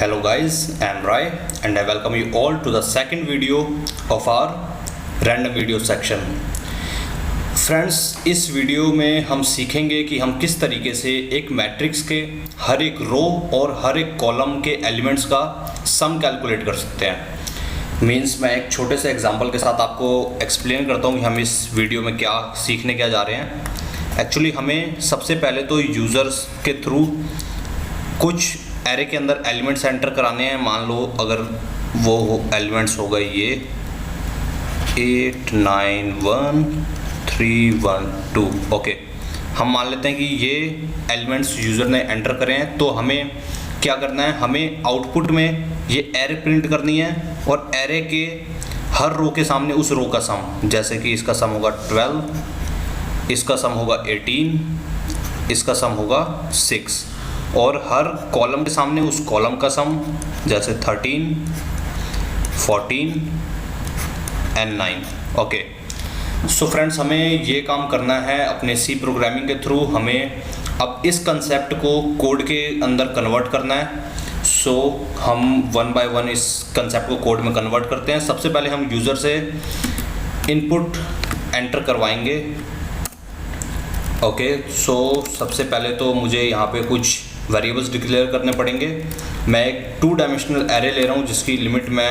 Hello guys, I am Rai and I welcome you all to the second video of our random video section. Friends, इस video में हम सीखेंगे कि हम किस तरीके से एक मैट्रिक्स के हर एक रो और हर एक कॉलम के एलिमेंट्स का सम कैलकुलेट कर सकते हैं। मींस मैं एक छोटे से एग्जांपल के साथ आपको एक्सप्लेन करता हूँ कि हम इस वीडियो में क्या सीखने क्या जा रहे हैं। एक्चुअली हमें सबसे पहले तो यूज़र्स के थ्रू कुछ एरे के अंदर एलिमेंट्स एंटर कराने हैं। मान लो अगर वो एलिमेंट्स हो गए ये 8 9 1 3 1 2। ओके, हम मान लेते हैं कि ये एलिमेंट्स यूज़र ने एंटर करे हैं। तो हमें क्या करना है, हमें आउटपुट में ये एरे प्रिंट करनी है और एरे के हर रो के सामने उस रो का सम, जैसे कि इसका सम होगा 12, इसका सम होगा 18, इसका सम होगा 6 और हर कॉलम के सामने उस कॉलम का सम, जैसे 13, 14 एंड 9। ओके, सो फ्रेंड्स, हमें ये काम करना है अपने सी प्रोग्रामिंग के थ्रू। हमें अब इस कंसेप्ट को कोड के अंदर कन्वर्ट करना है। सो हम वन बाय वन इस कंसेप्ट को कोड में कन्वर्ट करते हैं। सबसे पहले हम यूज़र से इनपुट एंटर करवाएंगे। ओके, सो सबसे पहले तो मुझे यहाँ पे कुछ वेरिएबल्स डिक्लेयर करने पड़ेंगे। मैं एक 2 डायमेंशनल एरे ले रहा हूँ जिसकी लिमिट मैं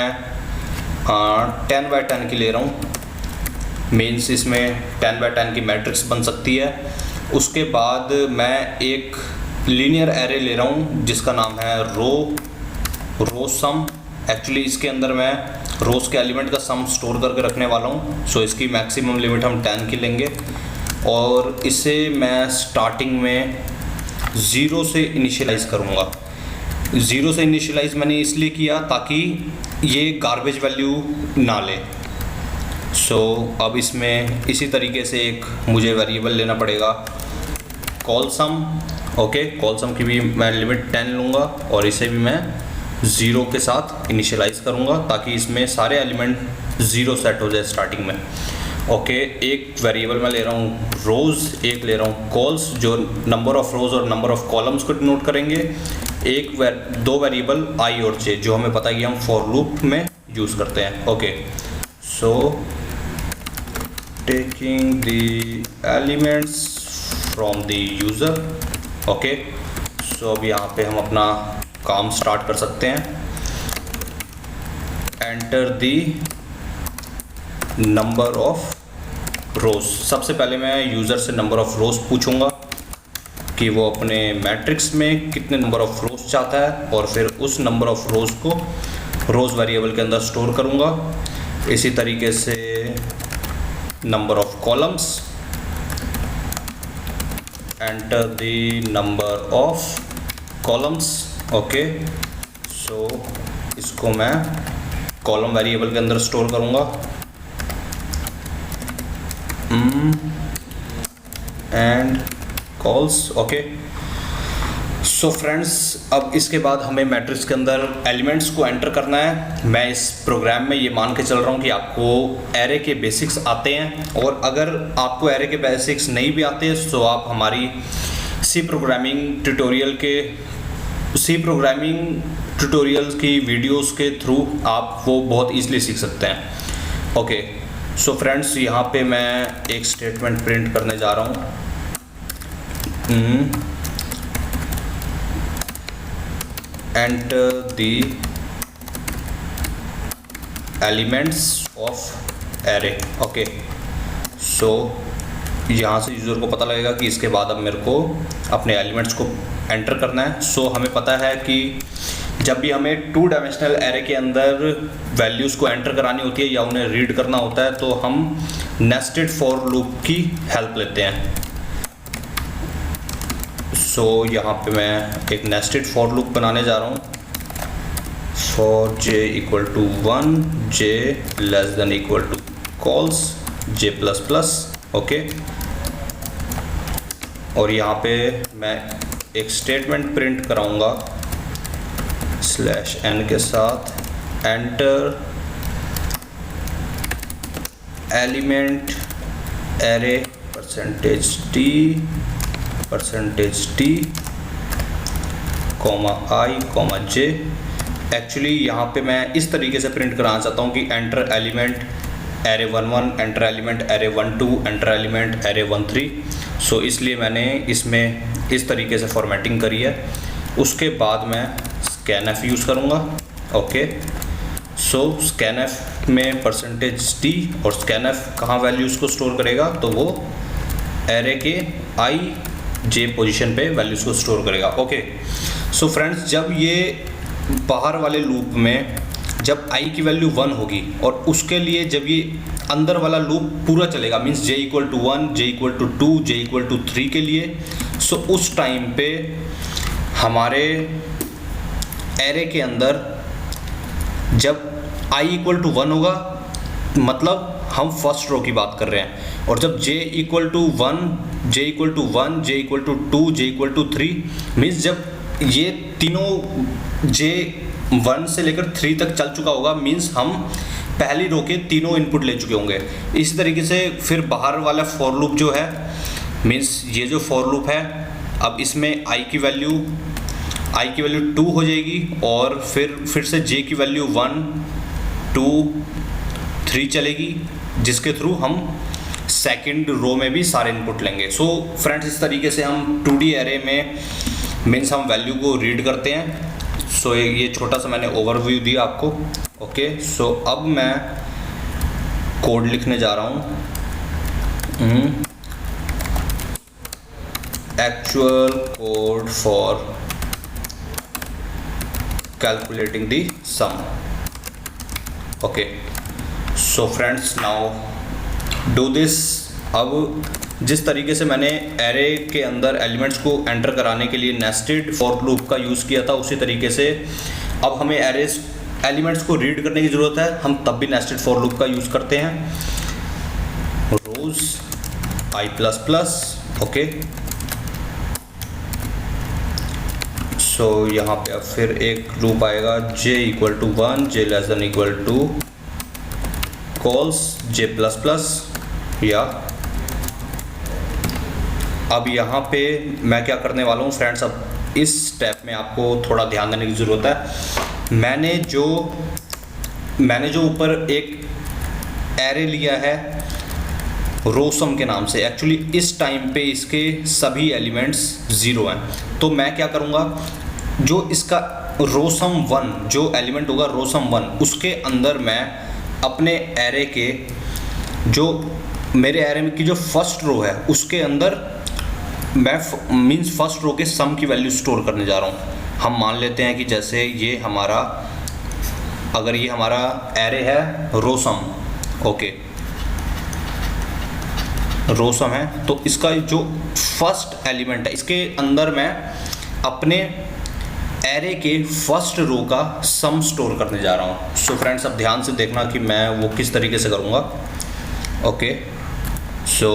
10 बाय 10 की ले रहा हूँ। मीन्स इसमें 10 बाय 10 की मैट्रिक्स बन सकती है। उसके बाद मैं एक लीनियर एरे ले रहा हूँ जिसका नाम है रो सम। एक्चुअली इसके अंदर मैं रोज़ के एलिमेंट का सम स्टोर करके रखने वाला हूँ। सो इसकी मैक्सिमम लिमिट हम 10 की लेंगे और इसे मैं स्टार्टिंग में 0 से इनिशियलाइज़ करूँगा। 0 से इनिशियलाइज़ मैंने इसलिए किया ताकि ये गार्बेज वैल्यू ना ले। सो अब इसमें इसी तरीके से एक मुझे वेरिएबल लेना पड़ेगा col sum. Okay, col sum की भी मैं लिमिट 10 लूँगा और इसे भी मैं 0 के साथ इनिशियलाइज़ करूँगा ताकि इसमें सारे एलिमेंट 0 सेट हो जाए स्टार्टिंग में। ओके, एक वेरिएबल मैं ले रहा हूँ रोज़, एक ले रहा हूँ कॉल्स जो नंबर ऑफ़ रोज़ और नंबर ऑफ़ कॉलम्स को डिनोट करेंगे। दो वेरिएबल आई और जे जो हमें पता है कि हम फॉर लूप में यूज़ करते हैं। Okay, so taking the elements from the user. Okay, so अब यहाँ पे हम अपना काम स्टार्ट कर सकते हैं। एंटर द नंबर ऑफ़ रोज़। सबसे पहले मैं यूज़र से नंबर ऑफ़ रोज़ पूछूंगा कि वो अपने मैट्रिक्स में कितने नंबर ऑफ़ रोज़ चाहता है और फिर उस नंबर ऑफ़ रोज़ को रोज़ वेरिएबल के अंदर स्टोर करूंगा। इसी तरीके से number of columns, enter the number of columns. Okay, so इसको मैं कॉलम वेरिएबल के अंदर स्टोर करूंगा। And cols. Okay, so friends, अब इसके बाद हमें मैट्रिक्स के अंदर एलिमेंट्स को एंटर करना है। मैं इस प्रोग्राम में ये मान के चल रहा हूँ कि आपको एरे के बेसिक्स आते हैं और अगर आपको एरे के बेसिक्स नहीं भी आते तो आप हमारी सी प्रोग्रामिंग ट्यूटोरियल की वीडियोस के थ्रू आप वो बहुत ईजिली सीख सकते हैं। ओके, सो फ्रेंड्स, यहाँ पे मैं एक स्टेटमेंट प्रिंट करने जा रहा हूँ। Enter the elements of array. Okay, so यहाँ से यूज़र को पता लगेगा कि इसके बाद अब मेरे को अपने एलिमेंट्स को एंटर करना है। सो हमें पता है कि जब भी हमें 2 डायमेंशनल एरे के अंदर वैल्यूज़ को एंटर करानी होती है या उन्हें रीड करना होता है तो हम नेस्टेड फॉर लूप की हेल्प लेते हैं। सो यहाँ पे मैं एक नेस्टेड फॉर लूप बनाने जा रहा हूँ। For j equal to 1, j less than equal to cols j plus plus. Okay, और यहाँ पे मैं एक स्टेटमेंट प्रिंट कराऊंगा /n के साथ, enter element array %t %t, i, j actually यहाँ पे मैं इस तरीके से प्रिंट कराना चाहता हूँ कि enter element array 1 1, enter element array 1 2, enter element array 1 3। सो इसलिए मैंने इसमें इस तरीके से फॉर्मेटिंग करी है। उसके बाद मैं स्कैनएफ यूज़ करूँगा। ओके, सो स्कैनएफ में %d और स्कैनएफ कहाँ वैल्यूज़ को स्टोर करेगा, तो वो एरे के ij पोजीशन पे वैल्यूज़ को स्टोर करेगा। ओके, सो फ्रेंड्स, जब ये बाहर वाले लूप में जब i की वैल्यू 1 होगी और उसके लिए जब ये अंदर वाला लूप पूरा चलेगा, मीन्स j = 1, j = 2, j = 3 के लिए, सो उस टाइम पे हमारे एरे के अंदर जब i = 1 होगा, मतलब हम फर्स्ट रो की बात कर रहे हैं, और जब j = 1, j = 1, j = 2, j = 3, means जब ये तीनों j 1 से लेकर 3 तक चल चुका होगा, मीन्स हम पहली रो के तीनों इनपुट ले चुके होंगे। इस तरीके से फिर बाहर वाला फॉर लूप जो है, मीन्स ये जो फॉर लूप है, अब इसमें i की वैल्यू 2 हो जाएगी और फिर से j की वैल्यू 1 2 3 चलेगी, जिसके थ्रू हम सेकंड रो में भी सारे इनपुट लेंगे। सो फ्रेंड्स, इस तरीके से हम 2D एरे में मीन्स हम वैल्यू को रीड करते हैं। सो ये छोटा सा मैंने ओवरव्यू दिया आपको। ओके, सो अब मैं कोड लिखने जा रहा हूँ, actual code for calculating the sum. Okay, so friends, now do this. अब जिस तरीके से मैंने एरे के अंदर एलिमेंट्स को एंटर कराने के लिए नेस्टेड फॉर लूप का यूज़ किया था, उसी तरीके से अब हमें एलिमेंट्स को रीड करने की ज़रूरत है, हम तब भी नेस्टेड फॉर लूप का यूज़ करते हैं। रोज i++। ओके, सो यहाँ पे अब फिर एक लूप आएगा, j = 1, j <= 2, कॉल्स j++, या अब यहाँ पे मैं क्या करने वाला हूँ फ्रेंड्स, अब इस स्टेप में आपको थोड़ा ध्यान देने की ज़रूरत है। मैंने जो ऊपर एक एरे लिया है रोसम के नाम से, एक्चुअली इस टाइम पे इसके सभी एलिमेंट्स 0 हैं, तो मैं क्या करूँगा, जो इसका रोसम 1 जो एलिमेंट होगा रोसम 1, उसके अंदर मैं अपने एरे के जो मेरे एरे में की जो फर्स्ट रो है उसके अंदर मैं मीन्स फर्स्ट रो के सम की वैल्यू स्टोर करने जा रहा हूँ। हम मान लेते हैं कि जैसे ये हमारा, अगर ये हमारा एरे है रोसम, ओके, रोसम है, तो इसका जो फर्स्ट एलिमेंट है इसके अंदर मैं अपने एरे के फर्स्ट रो का सम स्टोर करने जा रहा हूँ। सो फ्रेंड्स, अब ध्यान से देखना कि मैं वो किस तरीके से करूँगा। ओके, सो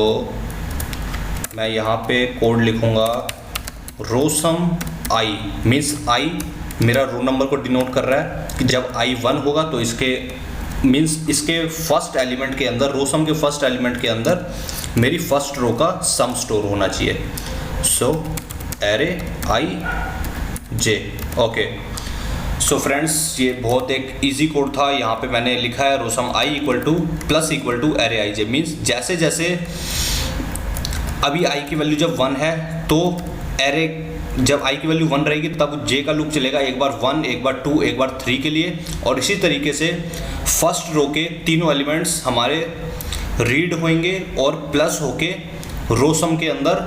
मैं यहाँ पे कोड लिखूँगा, रोसम i मीन्स i मेरा रो नंबर को डिनोट कर रहा है कि जब i 1 होगा तो इसके मीन्स इसके फर्स्ट एलिमेंट के अंदर, रोसम के फर्स्ट एलिमेंट के अंदर मेरी फर्स्ट रो का सम स्टोर होना चाहिए। So array ij। Okay, so friends, ये बहुत एक इजी कोड था। यहाँ पे मैंने लिखा है Rossum i = array ij, means जैसे जैसे अभी i की वैल्यू जब 1 है तो एरे जब i की वैल्यू 1 रहेगी तब j का लूप चलेगा, एक बार 1, एक बार 2, एक बार 3 के लिए, और इसी तरीके से फर्स्ट रो के तीनों एलिमेंट्स हमारे रीड होंगे और प्लस होके रोसम के अंदर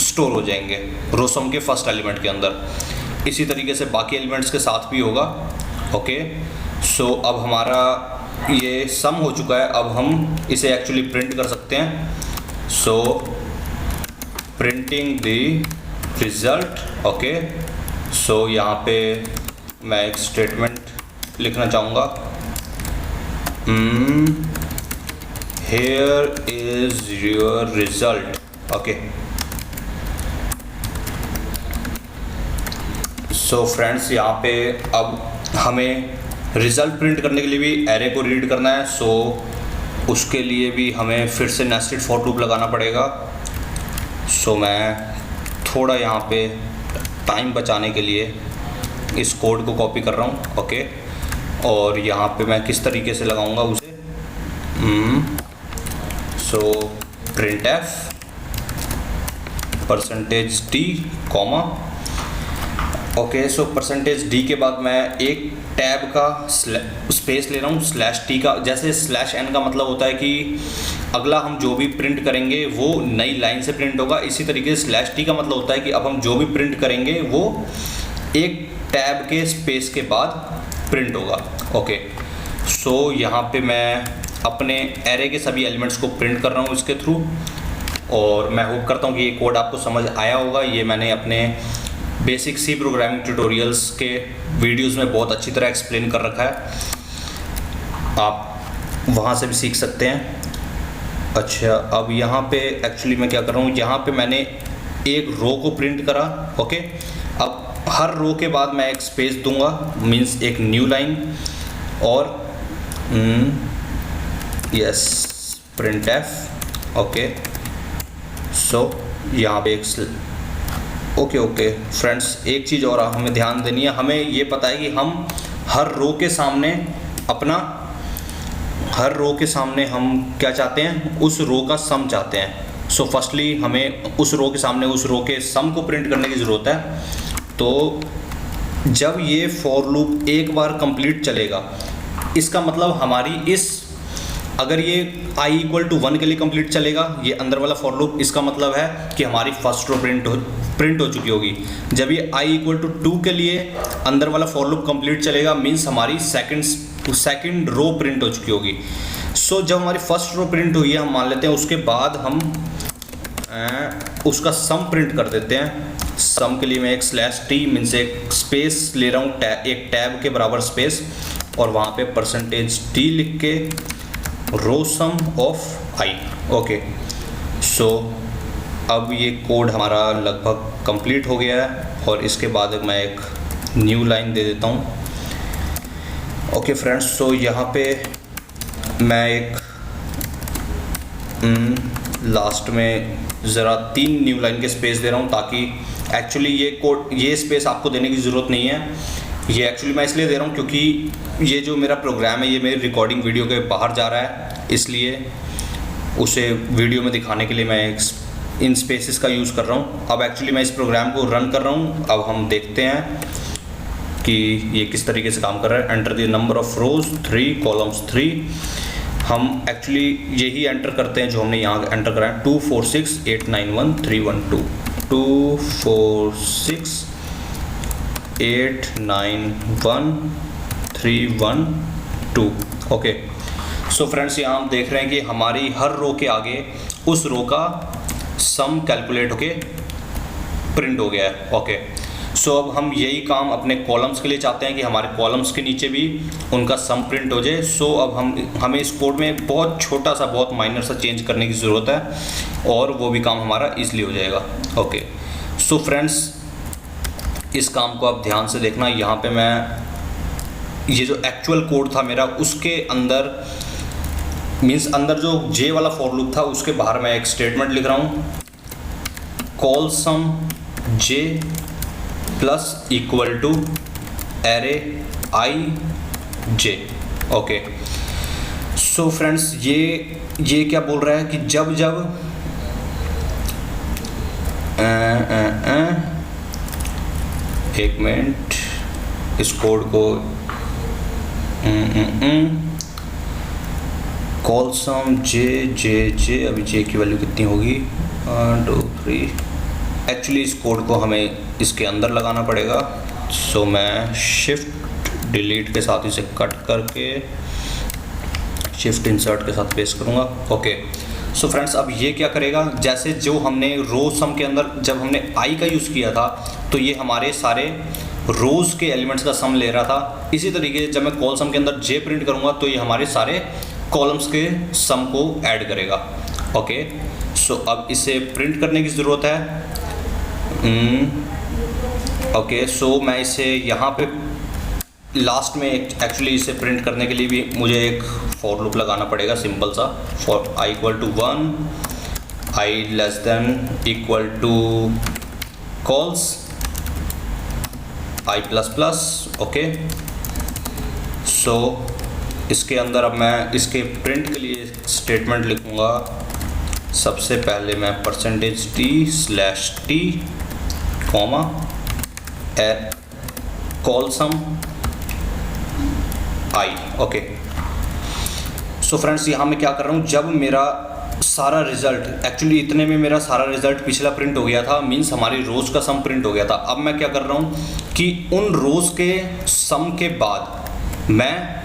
स्टोर हो जाएंगे, रोसम के फर्स्ट एलिमेंट के अंदर। इसी तरीके से बाकी एलिमेंट्स के साथ भी होगा। ओके, सो अब हमारा ये सम हो चुका है, अब हम इसे एक्चुअली प्रिंट कर सकते हैं। सो printing the result. Okay, so यहाँ पे मैं एक स्टेटमेंट लिखना चाहूँगा, here is your result। Okay, so friends, यहाँ पे अब हमें रिज़ल्ट प्रिंट करने के लिए भी एरे को रीड करना है, सो उसके लिए भी हमें फिर से नेस्टेड फॉर लूप लगाना पड़ेगा। सो मैं थोड़ा यहाँ पे टाइम बचाने के लिए इस कोड को कॉपी कर रहा हूँ। ओके, और यहाँ पे मैं किस तरीके से लगाऊंगा उसे, सो printf %d कॉमा। ओके, सो %d के बाद मैं एक टैब का स्पेस ले रहा हूँ /t का। जैसे /n का मतलब होता है कि अगला हम जो भी प्रिंट करेंगे वो नई लाइन से प्रिंट होगा, इसी तरीके से /t का मतलब होता है कि अब हम जो भी प्रिंट करेंगे वो एक टैब के स्पेस के बाद प्रिंट होगा। ओके, सो यहाँ पे मैं अपने एरे के सभी एलिमेंट्स को प्रिंट कर रहा हूँ इसके थ्रू, और मैं होप करता हूँ कि ये कोड आपको समझ आया होगा। ये मैंने अपने बेसिक सी प्रोग्रामिंग ट्यूटोरियल्स के वीडियोस में बहुत अच्छी तरह एक्सप्लेन कर रखा है, आप वहाँ से भी सीख सकते हैं। अच्छा, अब यहाँ पे एक्चुअली मैं क्या कर रहा हूँ, यहाँ पे मैंने एक रो को प्रिंट करा। ओके, अब हर रो के बाद मैं एक स्पेस दूंगा, मीन्स एक न्यू लाइन, और यस printf। ओके, सो यहाँ पे एक ओके फ्रेंड्स, एक चीज़ और हमें ध्यान देनी है। हमें ये पता है कि हम हर रो के सामने हम क्या चाहते हैं, उस रो का सम चाहते हैं। सो फर्स्टली हमें उस रो के सामने उस रो के सम को प्रिंट करने की ज़रूरत है। तो जब ये फॉर लूप एक बार कंप्लीट चलेगा, इसका मतलब हमारी अगर ये i = 1 के लिए कंप्लीट चलेगा, ये अंदर वाला फॉर लूप, इसका मतलब है कि हमारी फर्स्ट रो प्रिंट हो चुकी होगी। जब ये i = 2 के लिए अंदर वाला फॉर लूप कंप्लीट चलेगा, मीन्स हमारी सेकंड रो प्रिंट हो चुकी होगी। सो जब हमारी फर्स्ट रो प्रिंट हुई है, हम मान लेते हैं, उसके बाद हम उसका सम प्रिंट कर देते हैं। सम के लिए मैं एक /t मीन्स एक स्पेस ले रहा हूँ, एक टैब के बराबर स्पेस, और वहाँ पे %d लिख के रो सम ऑफ i। ओके, सो अब ये कोड हमारा लगभग कंप्लीट हो गया है, और इसके बाद मैं एक न्यू लाइन दे देता हूँ। ओके फ्रेंड्स, सो यहाँ पे मैं एक लास्ट में ज़रा 3 न्यू लाइन के स्पेस दे रहा हूँ, ताकि एक्चुअली ये स्पेस आपको देने की ज़रूरत नहीं है। ये एक्चुअली मैं इसलिए दे रहा हूँ क्योंकि ये जो मेरा प्रोग्राम है ये मेरी रिकॉर्डिंग वीडियो के बाहर जा रहा है, इसलिए उसे वीडियो में दिखाने के लिए मैं इन स्पेसेस का यूज़ कर रहा हूँ। अब एक्चुअली मैं इस प्रोग्राम को रन कर रहा हूँ। अब हम देखते हैं कि ये किस तरीके से काम कर रहा है। Enter the number of rose 3, columns 3। हम एक्चुअली यही एंटर करते हैं जो हमने यहाँ एंटर करा है, 2 4 6 8 9 1 3 1 2, 2 4 6 8 9 1 3 1 2। ओके, सो फ्रेंड्स, यहाँ हम देख रहे हैं कि हमारी हर रो के आगे उस रो का सम कैलकुलेट होके प्रिंट हो गया है। ओके, सो अब हम यही काम अपने कॉलम्स के लिए चाहते हैं कि हमारे कॉलम्स के नीचे भी उनका सम प्रिंट हो जाए। सो अब हमें इस कोड में बहुत छोटा सा, बहुत माइनर सा चेंज करने की ज़रूरत है, और वो भी काम हमारा ईजिली हो जाएगा। ओके, सो फ्रेंड्स, इस काम को आप ध्यान से देखना। यहाँ पे मैं ये जो एक्चुअल कोड था मेरा, उसके अंदर मीन्स अंदर जो जे वाला फॉर लूप था, उसके बाहर मैं एक स्टेटमेंट लिख रहा हूँ, col sum j plus equal to array i j। Okay, so friends, ये क्या बोल रहा है कि जब एक मिनट, इस कोड को कॉल सम जे, अभी जे की वैल्यू कितनी होगी, 1 2 3। एक्चुअली इस कोड को हमें इसके अंदर लगाना पड़ेगा। सो मैं शिफ्ट डिलीट के साथ इसे कट करके शिफ्ट इंसर्ट के साथ पेस्ट करूँगा। ओके, सो फ्रेंड्स, अब ये क्या करेगा, जैसे जो हमने रो सम के अंदर जब हमने i का यूज़ किया था, तो ये हमारे सारे रोज़ के एलिमेंट्स का सम ले रहा था। इसी तरीके से जब मैं कॉल सम के अंदर j प्रिंट करूँगा, तो ये हमारे सारे कॉलम्स के सम को ऐड करेगा। ओके, सो अब इसे प्रिंट करने की ज़रूरत है। ओके, सो मैं इसे यहाँ पे लास्ट में एक्चुअली इसे प्रिंट करने के लिए भी मुझे एक फॉर लूप लगाना पड़ेगा, सिंपल सा, for i = 1, i <= cols i++। Okay, so इसके अंदर अब मैं इसके प्रिंट के लिए स्टेटमेंट लिखूँगा। सबसे पहले मैं %t/t comma col sum i। Okay, so friends यहाँ मैं क्या कर रहा हूँ, जब मेरा सारा रिजल्ट, एक्चुअली इतने में मेरा सारा रिजल्ट पिछला प्रिंट हो गया था, मीन्स हमारी रोज़ का सम प्रिंट हो गया था। अब मैं क्या कर रहा हूँ कि उन रोज़ के सम के बाद मैं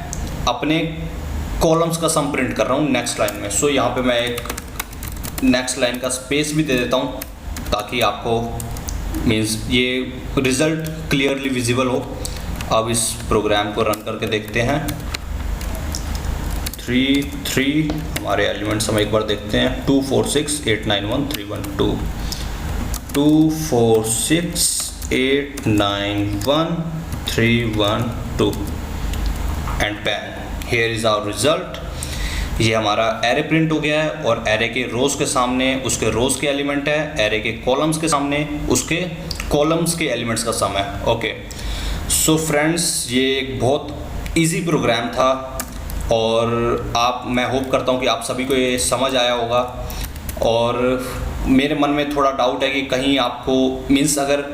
अपने कॉलम्स का सम प्रिंट कर रहा हूँ नेक्स्ट लाइन में। सो यहाँ पे मैं एक नेक्स्ट लाइन का स्पेस भी दे देता हूँ ताकि आपको मीन्स ये रिज़ल्ट क्लियरली विजिबल हो। अब इस प्रोग्राम को रन करके देखते हैं। 3 हमारे एलिमेंट्स हम एक बार देखते हैं। 2 4 6 8 9 1 3 1 2 2 4 6 8 9 1 3 1 2 एंड पैन। Here is our result. ये हमारा एरे प्रिंट हो गया है और एरे के रोज़ के सामने उसके रोज़ के एलिमेंट है, एरे के कॉलम्स के सामने उसके कॉलम्स के एलिमेंट्स का सम है। ओके, सो फ्रेंड्स ये एक बहुत इजी प्रोग्राम था और मैं होप करता हूँ कि आप सभी को ये समझ आया होगा। और मेरे मन में थोड़ा डाउट है कि कहीं आपको मीन्स अगर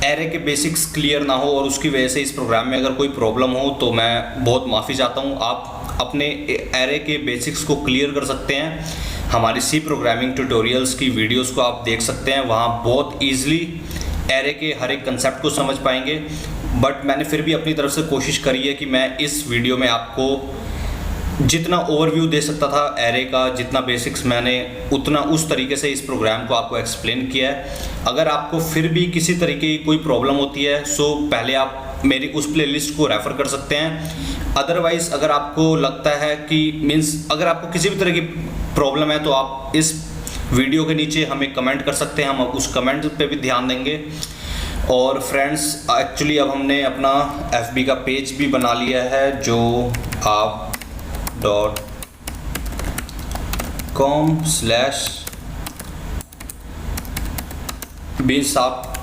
एरे के बेसिक्स क्लियर ना हो और उसकी वजह से इस प्रोग्राम में अगर कोई प्रॉब्लम हो तो मैं बहुत माफ़ी चाहता हूँ। आप अपने एरे के बेसिक्स को क्लियर कर सकते हैं। हमारी सी प्रोग्रामिंग ट्यूटोरियल्स की वीडियोस को आप देख सकते हैं, वहाँ बहुत ईजिली एरे के हर एक कंसेप्ट को समझ पाएंगे। बट मैंने फिर भी अपनी तरफ से कोशिश करी है कि मैं इस वीडियो में आपको जितना ओवरव्यू दे सकता था एरे का, जितना बेसिक्स मैंने उतना उस तरीके से इस प्रोग्राम को आपको एक्सप्लेन किया है। अगर आपको फिर भी किसी तरीके की कोई प्रॉब्लम होती है सो पहले आप मेरी उस प्लेलिस्ट को रेफ़र कर सकते हैं। अदरवाइज़ अगर आपको लगता है कि मीन्स अगर आपको किसी भी तरह की प्रॉब्लम है तो आप इस वीडियो के नीचे हमें कमेंट कर सकते हैं, हम उस कमेंट पे भी ध्यान देंगे। और फ्रेंड्स एक्चुअली अब हमने अपना FB का पेज भी बना लिया है जो आप .com/बीस आप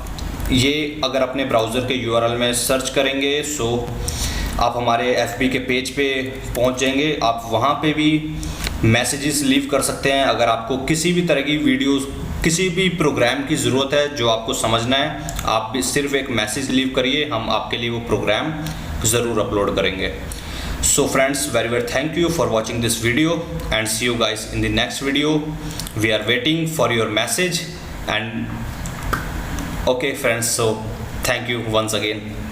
ये अगर अपने ब्राउज़र के URL में सर्च करेंगे सो आप हमारे FB के पेज पे पहुंच जाएंगे। आप वहां पे भी मैसेजेस लीव कर सकते हैं अगर आपको किसी भी तरह की वीडियोस, किसी भी प्रोग्राम की ज़रूरत है जो आपको समझना है। आप भी सिर्फ एक मैसेज लीव करिए, हम आपके लिए वो प्रोग्राम ज़रूर अपलोड करेंगे। So friends, very thank you for watching this video and see you guys in the next video. We are waiting for your message and okay friends, so thank you once again.